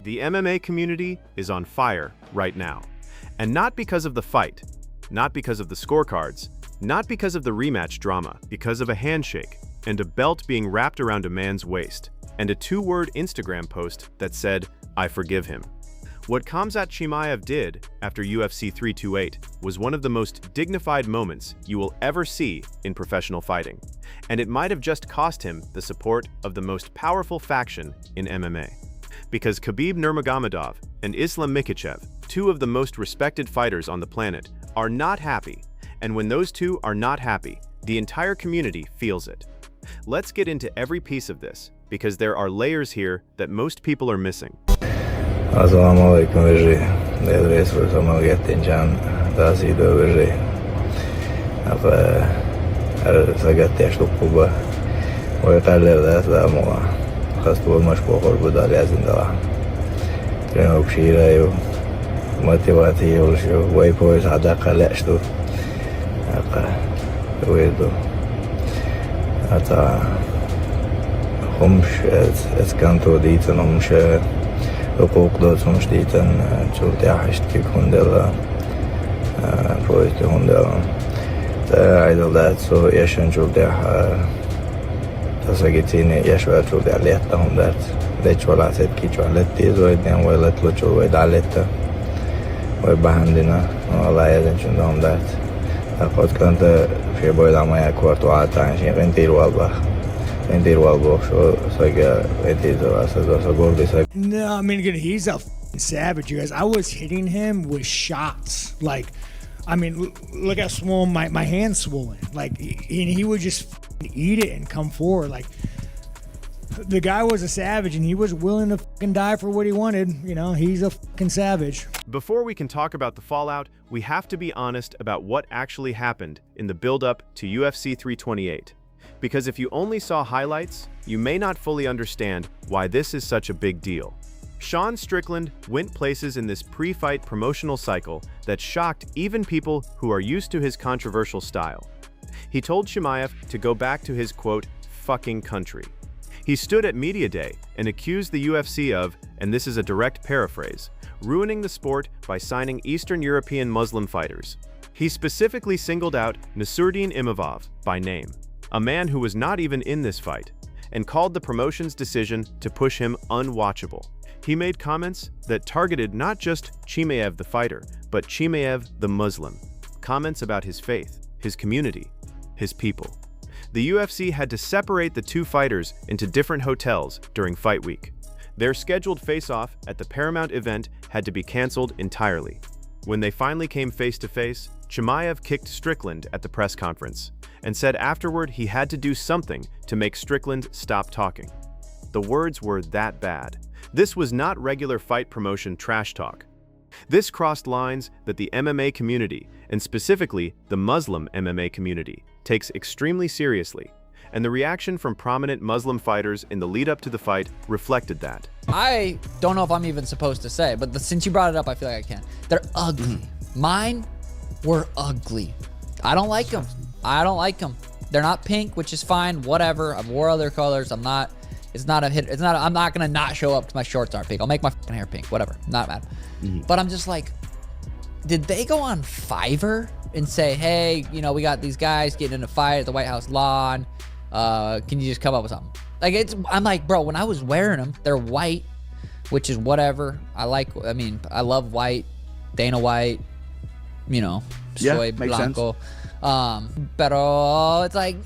The MMA community is on fire right now. And not because of the fight, not because of the scorecards, not because of the rematch drama, because of a handshake and a belt being wrapped around a man's waist, and a two-word Instagram post that said, "I forgive him." What Khamzat Chimaev did after UFC 328 was one of the most dignified moments you will ever see in professional fighting, and it might have just cost him the support of the most powerful faction in MMA. Because Khabib Nurmagomedov and Islam Makhachev, two of the most respected fighters on the planet, are not happy, and when those two are not happy, the entire community feels it. Let's get into every piece of this, because there are layers here that most people are missing. Assalamu alaikum vëzhi, dhe dres për të më gjetin qanë, da si do vëzhi. Apo, sa gëtë ashtu kuba, o e taller dhe asë da mua, khastu më shpohor bu dalë azin da. Treno këshira ju, motivati ju lëshu, vaj po e sa da kale ashtu. Aka, ujdu. Ata, humsh, et kanto ditën, humsh, حقوق دادم شدیدن جلدی هشتی کندلا پروژه کندلا در ایدالت سو یشن جلدی تساگیتینی یشور جلدی علیت هندرد لیچ ولاتت کی جالت دیز و ایدن ولات لچو و ایدالت و بهندینا والله یزن چند هندرد خود کنت فی باید اما یک وقت عادتانش این دیر والبخ. No, I mean, again, he's a f***ing savage, you guys. I was hitting him with shots. Like, I mean, look how swollen my hand's swollen. Like, he would just f***ing eat it and come forward. Like, the guy was a savage, and he was willing to f***ing die for what he wanted. You know, he's a f***ing savage. Before we can talk about the fallout, we have to be honest about what actually happened in the build-up to UFC 328. Because if you only saw highlights, you may not fully understand why this is such a big deal. Sean Strickland went places in this pre-fight promotional cycle that shocked even people who are used to his controversial style. He told Chimaev to go back to his, quote, fucking country. He stood at Media Day and accused the UFC of, and this is a direct paraphrase, ruining the sport by signing Eastern European Muslim fighters. He specifically singled out Nassourdine Imavov by name, a man who was not even in this fight, and called the promotion's decision to push him unwatchable. He made comments that targeted not just Chimaev the fighter, but Chimaev the Muslim, comments about his faith, his community, his people. The UFC had to separate the two fighters into different hotels during fight week. Their scheduled face-off at the Paramount event had to be cancelled entirely. When they finally came face-to-face, Chimaev kicked Strickland at the press conference and said afterward he had to do something to make Strickland stop talking. The words were that bad. This was not regular fight promotion trash talk. This crossed lines that the MMA community, and specifically the Muslim MMA community, takes extremely seriously, and the reaction from prominent Muslim fighters in the lead-up to the fight reflected that. I don't know if I'm even supposed to say, but since you brought it up, I feel like I can. They're ugly. Mine were ugly. I don't like them. I don't like them. They're not pink, which is fine. Whatever. I've wore other colors. I'm not gonna not show up because my shorts aren't pink. I'll make my fucking hair pink. Whatever. Not mad. But I'm just like, did they go on Fiverr and say, hey, you know, we got these guys getting in a fight at the White House lawn. Can you just come up with something? Like, I'm like, bro, when I was wearing them, they're white, which is whatever. I love white. Dana White, you know, soy blanco. Sense. Pero it's like,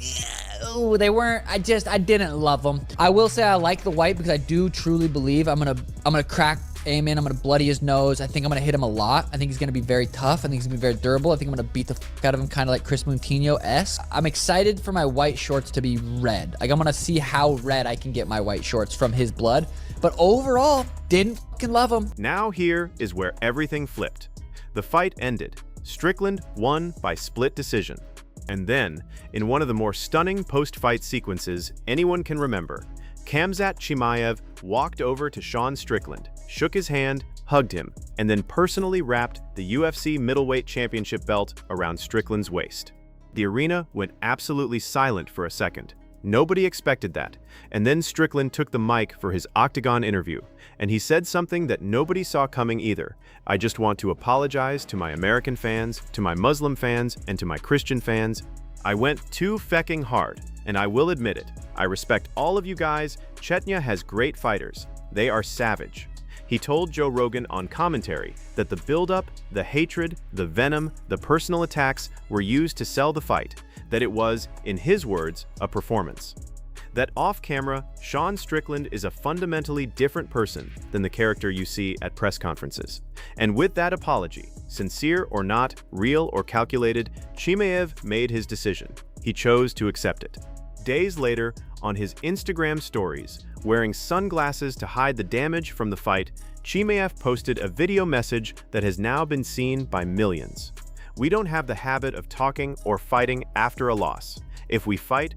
they weren't, I didn't love them. I will say I like the white because I do truly believe I'm gonna crack Amen. I'm gonna bloody his nose. I think I'm gonna hit him a lot. I think he's gonna be very tough. I think he's gonna be very durable. I think I'm gonna beat the fuck out of him, kind of like Chris Moutinho-esque. I'm excited for my white shorts to be red. Like, I'm gonna see how red I can get my white shorts from his blood. But overall, didn't fucking love him. Now here is where everything flipped. The fight ended. Strickland won by split decision. And then, in one of the more stunning post-fight sequences anyone can remember, Khamzat Chimaev walked over to Sean Strickland, shook his hand, hugged him, and then personally wrapped the UFC middleweight championship belt around Strickland's waist. The arena went absolutely silent for a second, Nobody expected that. And then Strickland took the mic for his Octagon interview, and he said something that nobody saw coming either. "I just want to apologize to my American fans, to my Muslim fans, and to my Christian fans. I went too fecking hard, and I will admit it. I respect all of you guys. Chechnya has great fighters. They are savage." He told Joe Rogan on commentary that the buildup, the hatred, the venom, the personal attacks were used to sell the fight, that it was, in his words, a performance. That off-camera, Sean Strickland is a fundamentally different person than the character you see at press conferences. And with that apology, sincere or not, real or calculated, Chimaev made his decision. He chose to accept it. Days later, on his Instagram stories, wearing sunglasses to hide the damage from the fight, Chimaev posted a video message that has now been seen by millions. "We don't have the habit of talking or fighting after a loss. If we fight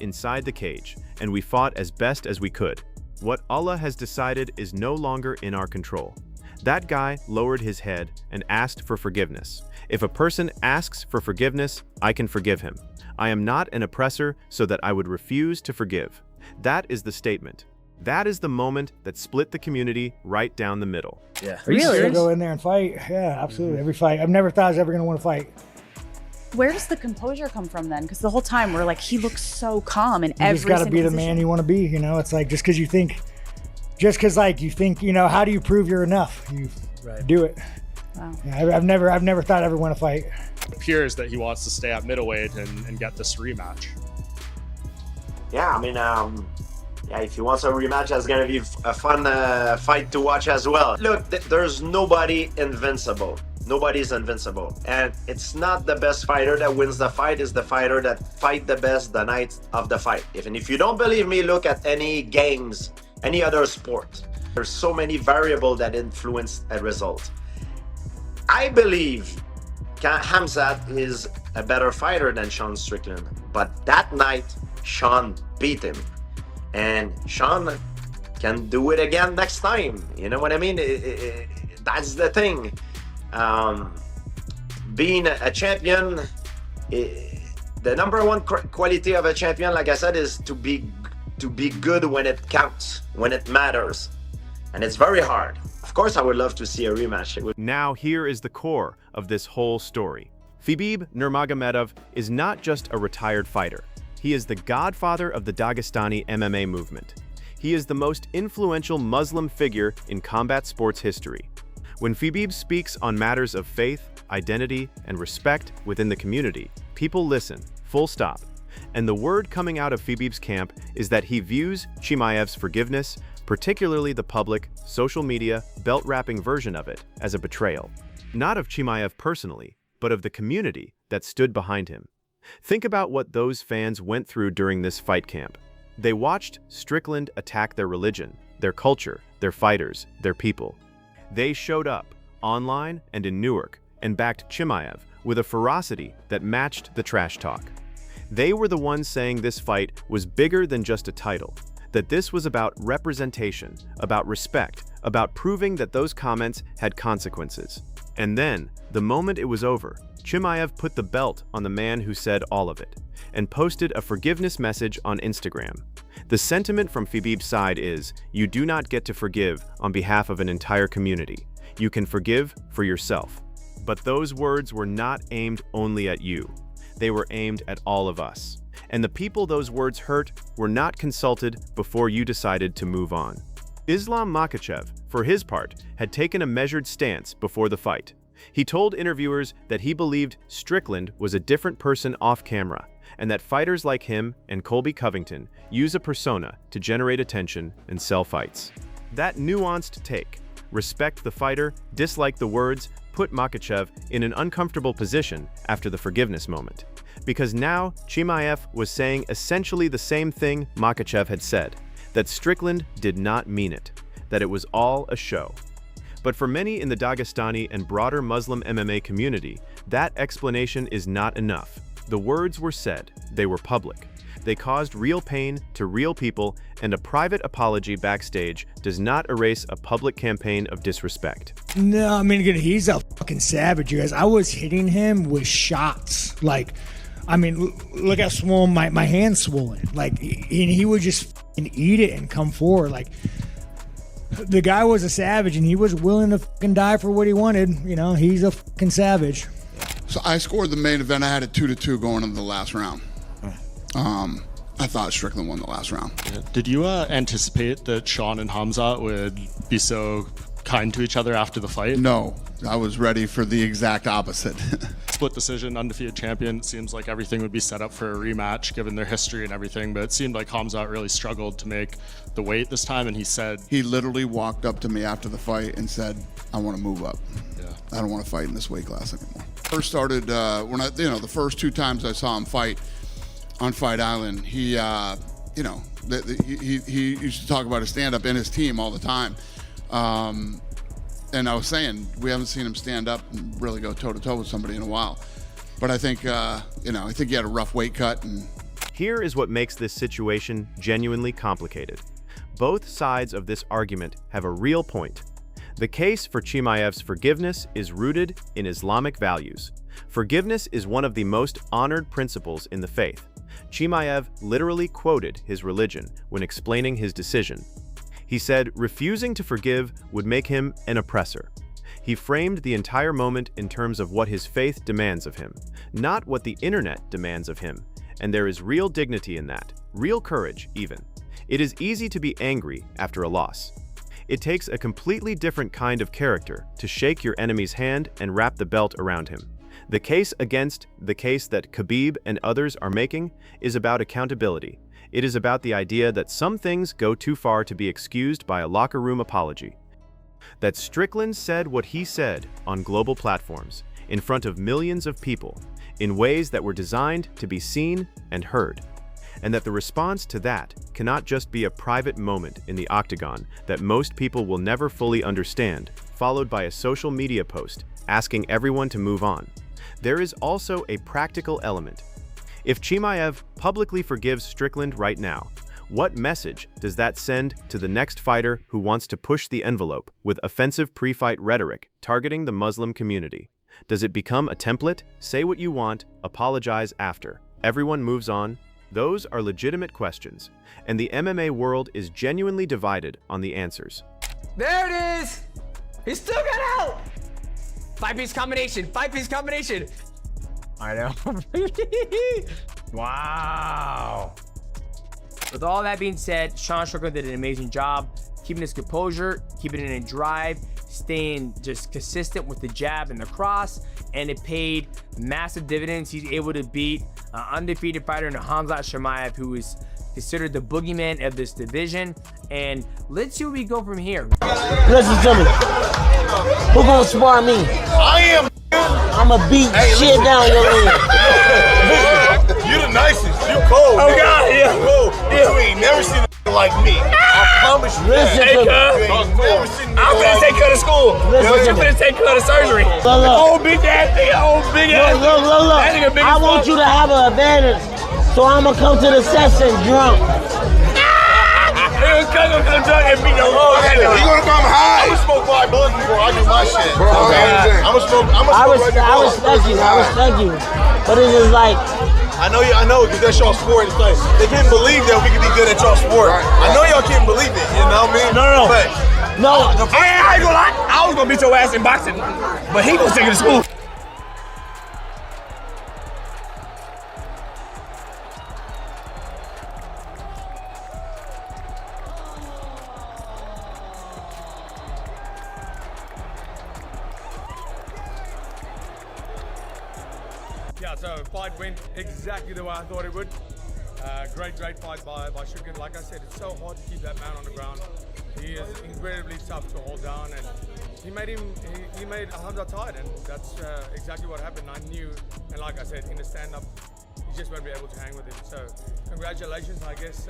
inside the cage, and we fought as best as we could. What Allah has decided is no longer in our control." That guy lowered his head and asked for forgiveness. "If a person asks for forgiveness, I can forgive him. I am not an oppressor so that I would refuse to forgive." That is the statement. That is the moment that split the community right down the middle. Yeah. Are you Really? serious? Go in there and fight? Yeah, absolutely. Every fight. I've never thought I was ever going to want to fight. Where does the composure come from then? Because the whole time we're like, he looks so calm in You every just got to be single the man position. you want to be. You know, it's like just because you think, you know, how do you prove you're enough? You do it. Wow. Yeah, I've never thought I ever want to fight. It appears that he wants to stay at middleweight and get this rematch. Yeah, I mean, if he wants a rematch, that's gonna be a fun fight to watch as well. Look, there's nobody invincible. Nobody's invincible. And it's not the best fighter that wins the fight, it's the fighter that fight the best the night of the fight. If you don't believe me, look at any games, any other sport. There's so many variables that influence a result. I believe Khamzat is a better fighter than Sean Strickland, but that night, Sean beat him. And Sean can do it again next time. You know what I mean? That's the thing. Being a champion, the number one quality of a champion, like I said, is to be good when it counts, when it matters. And it's very hard. Of course, I would love to see a rematch. Now here is the core of this whole story. Khabib Nurmagomedov is not just a retired fighter. He is the godfather of the Dagestani MMA movement. He is the most influential Muslim figure in combat sports history. When Khabib speaks on matters of faith, identity, and respect within the community, people listen, full stop. And the word coming out of Khabib's camp is that he views Chimaev's forgiveness, particularly the public, social media, belt-wrapping version of it, as a betrayal. Not of Chimaev personally, but of the community that stood behind him. Think about what those fans went through during this fight camp. They watched Strickland attack their religion, their culture, their fighters, their people. They showed up, online and in Newark, and backed Chimaev with a ferocity that matched the trash talk. They were the ones saying this fight was bigger than just a title, that this was about representation, about respect, about proving that those comments had consequences. And then, the moment it was over, Chimaev put the belt on the man who said all of it, and posted a forgiveness message on Instagram. The sentiment from Khabib's side is, you do not get to forgive on behalf of an entire community. You can forgive for yourself. But those words were not aimed only at you. They were aimed at all of us. And the people those words hurt were not consulted before you decided to move on. Islam Makhachev, for his part, had taken a measured stance before the fight. He told interviewers that he believed Strickland was a different person off camera, and that fighters like him and Colby Covington use a persona to generate attention and sell fights. That nuanced take, respect the fighter, dislike the words, put Makhachev in an uncomfortable position after the forgiveness moment. Because now Chimaev was saying essentially the same thing Makhachev had said, that Strickland did not mean it, that it was all a show. But for many in the Dagestani and broader Muslim MMA community, that explanation is not enough. The words were said, they were public. They caused real pain to real people, and a private apology backstage does not erase a public campaign of disrespect. No, I mean, again, he's a fucking savage, you guys. I was hitting him with shots. I mean, look how swollen my hand's swollen. Like, and he would just fucking eat it and come forward. Like, the guy was a savage, and he was willing to fucking die for what he wanted. You know, he's a fucking savage. So I scored the main event. I had it 2-2 going into the last round. I thought Strickland won the last round. Did you anticipate that Sean and Hamzat would be so kind to each other after the fight? No, I was ready for the exact opposite. Split decision, undefeated champion. It seems like everything would be set up for a rematch given their history and everything, but it seemed like Hamzat really struggled to make the weight this time, and he said... He literally walked up to me after the fight and said, I want to move up. Yeah. I don't want to fight in this weight class anymore. First started, when the first 2 times I saw him fight on Fight Island, he used to talk about his stand-up in his team all the time. And I was saying, we haven't seen him stand up and really go toe-to-toe with somebody in a while. But I think, I think he had a rough weight cut. And here is what makes this situation genuinely complicated. Both sides of this argument have a real point. The case for Chimaev's forgiveness is rooted in Islamic values. Forgiveness is one of the most honored principles in the faith. Chimaev literally quoted his religion when explaining his decision. He said refusing to forgive would make him an oppressor. He framed the entire moment in terms of what his faith demands of him, not what the internet demands of him. And there is real dignity in that, real courage even. It is easy to be angry after a loss. It takes a completely different kind of character to shake your enemy's hand and wrap the belt around him. The case that Khabib and others are making is about accountability. It is about the idea that some things go too far to be excused by a locker room apology. That Strickland said what he said on global platforms, in front of millions of people, in ways that were designed to be seen and heard. And that the response to that cannot just be a private moment in the octagon that most people will never fully understand, followed by a social media post asking everyone to move on. There is also a practical element. If Chimaev publicly forgives Strickland right now, what message does that send to the next fighter who wants to push the envelope with offensive pre-fight rhetoric targeting the Muslim community? Does it become a template? Say what you want, apologize after. Everyone moves on? Those are legitimate questions, and the MMA world is genuinely divided on the answers. There it is! He still got out! 5-piece combination, 5-piece combination. I know. Wow. With all that being said, Sean Strickland did an amazing job keeping his composure, keeping it in drive, staying just consistent with the jab and the cross, and it paid massive dividends. He's able to beat an undefeated fighter in Hamzat Chimaev, who is considered the boogeyman of this division. And let's see where we go from here. Listen to me. Who gonna spar me? I am. I'ma beat shit down your leg. You the nicest. You cold. Oh, God, yeah. You cold. You ain't never seen a like me. I promise you. Listen to me. I'm gonna take her to school. You're gonna take her to surgery. Look. Big ass nigga, big ass. Look. I want you to have an advantage, so I'ma come to the session drunk. He gonna come drunk and beat the whole He gonna come high. I'm gonna smoke 5 blunts before I do my shit. Bro, I'm gonna smoke. I respect you. But it's just like, I know, because that's y'all sport. It's like, they can't believe that we can be good at y'all sport. I know y'all can't believe it, you know what I mean? No. But, I ain't gonna lie. I was gonna beat your ass in boxing, but he gonna take it to school. Yeah, so fight went exactly the way I thought it would. Great fight by Strickland. Like I said, it's so hard to keep that man on the ground. He is incredibly tough to hold down, and he made Hamzat tired, and that's exactly what happened. I knew, and like I said, in the stand-up, he just won't be able to hang with him. So, congratulations. I guess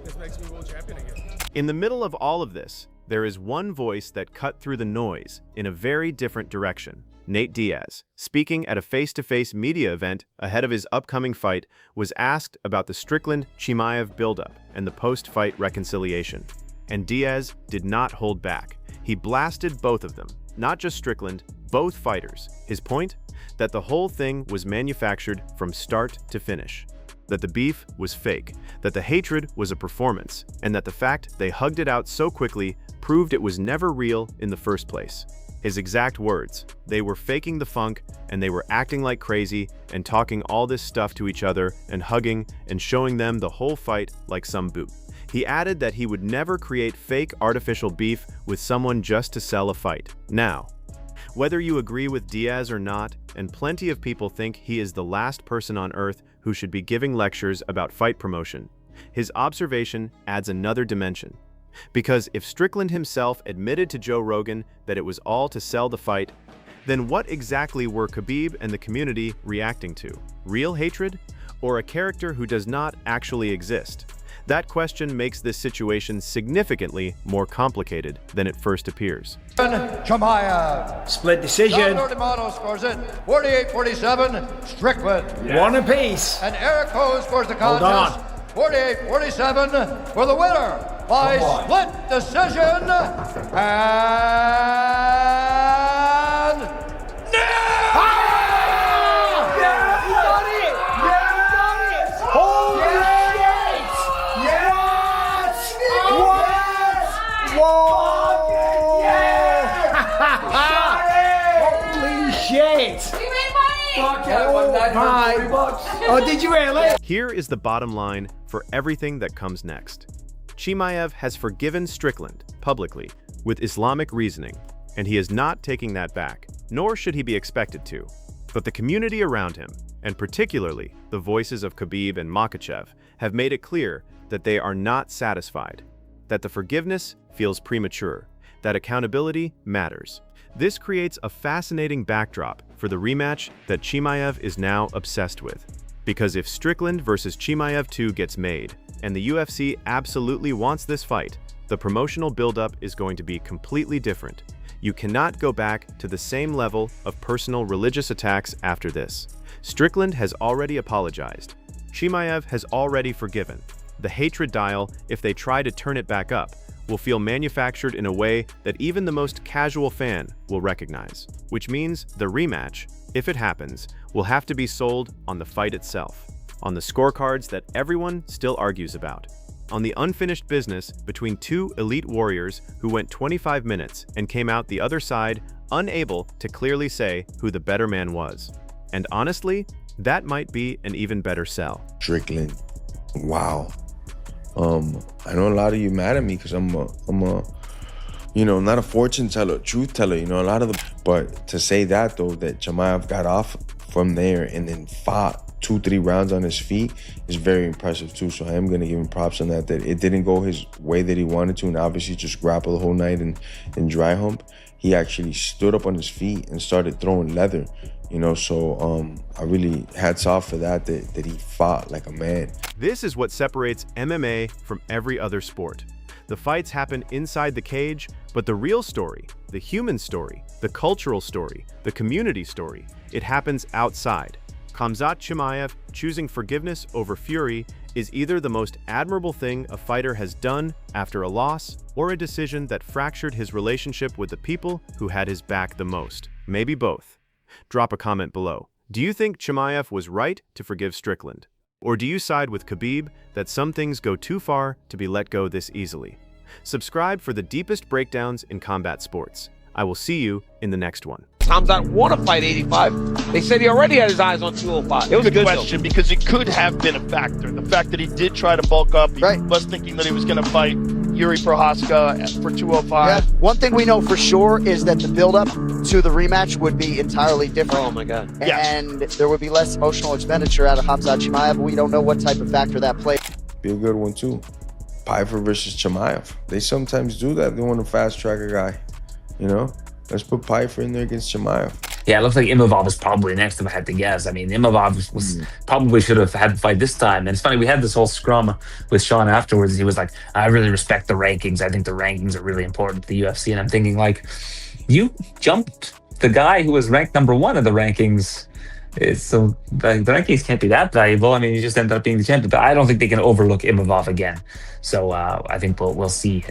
this makes me world champion again. In the middle of all of this, there is one voice that cut through the noise in a very different direction. Nate Diaz, speaking at a face-to-face media event ahead of his upcoming fight, was asked about the Strickland-Chimaev buildup and the post-fight reconciliation. And Diaz did not hold back. He blasted both of them, not just Strickland, both fighters. His point? That the whole thing was manufactured from start to finish. That the beef was fake, that the hatred was a performance, and that the fact they hugged it out so quickly proved it was never real in the first place. His exact words: they were faking the funk, and they were acting like crazy and talking all this stuff to each other and hugging and showing them the whole fight like some boot. He added that he would never create fake artificial beef with someone just to sell a fight. Now, whether you agree with Diaz or not, and plenty of people think he is the last person on earth who should be giving lectures about fight promotion, his observation adds another dimension. Because if Strickland himself admitted to Joe Rogan that it was all to sell the fight, then what exactly were Khabib and the community reacting to? Real hatred? Or a character who does not actually exist? That question makes this situation significantly more complicated than it first appears. Chimaev. Split decision. Don scores it. 48-47. Strickland. One apiece. And Eric Ho scores the contest. 48-47 for the winner by split decision. And Holy shit! We made money! Oh, did you really? Here is the bottom line for everything that comes next. Chimaev has forgiven Strickland publicly with Islamic reasoning, and he is not taking that back, nor should he be expected to. But the community around him, and particularly the voices of Khabib and Makhachev, have made it clear that they are not satisfied, that the forgiveness feels premature, that accountability matters. This creates a fascinating backdrop for the rematch that Chimaev is now obsessed with. Because if Strickland versus Chimaev 2 gets made, and the UFC absolutely wants this fight, the promotional buildup is going to be completely different. You cannot go back to the same level of personal religious attacks after this. Strickland has already apologized. Chimaev has already forgiven. The hatred dial, if they try to turn it back up, will feel manufactured in a way that even the most casual fan will recognize. Which means the rematch, if it happens, will have to be sold on the fight itself, on the scorecards that everyone still argues about, on the unfinished business between two elite warriors who went 25 minutes and came out the other side unable to clearly say who the better man was. And honestly, that might be an even better sell. Strickland, wow. I know a lot of you mad at me because I'm a, you know, not a fortune teller, truth teller, you know, a lot of the, but to say that though, that Chimaev got off from there and then fought 2-3 rounds on his feet is very impressive too. So I am gonna give him props on that it didn't go his way that he wanted to, and obviously just grapple the whole night and dry hump. He actually stood up on his feet and started throwing leather, you know, so I really hats off for that he fought like a man. This is what separates MMA from every other sport. The fights happen inside the cage, but the real story, the human story, the cultural story, the community story, it happens outside. Khamzat Chimaev choosing forgiveness over fury is either the most admirable thing a fighter has done after a loss, or a decision that fractured his relationship with the people who had his back the most. Maybe both. Drop a comment below. Do you think Chimaev was right to forgive Strickland? Or do you side with Khabib that some things go too far to be let go this easily? Subscribe for the deepest breakdowns in combat sports. I will see you in the next one. Khamzat want to fight 85. They said he already had his eyes on 205. It was a good question because it could have been a factor. The fact that he did try to bulk up, he was thinking that he was going to fight Yuri Prohaska for 205. Yeah. One thing we know for sure is that the buildup to the rematch would be entirely different. Oh my God. And there would be less emotional expenditure out of Khamzat Chimaev. We don't know what type of factor that played. Be a good one too. Piper versus Chimaev. They sometimes do that. They want to fast track a guy, you know? Let's put Piper in there against Chimaev. Yeah, it looks like Imavov is probably next if I had to guess. I mean, Imavov was probably should have had the fight this time. And it's funny, we had this whole scrum with Sean afterwards. He was like, I really respect the rankings. I think the rankings are really important to the UFC. And I'm thinking, like, you jumped the guy who was ranked #1 of the rankings. So the rankings can't be that valuable. I mean, you just ended up being the champion. But I don't think they can overlook Imavov again. So I think we'll see.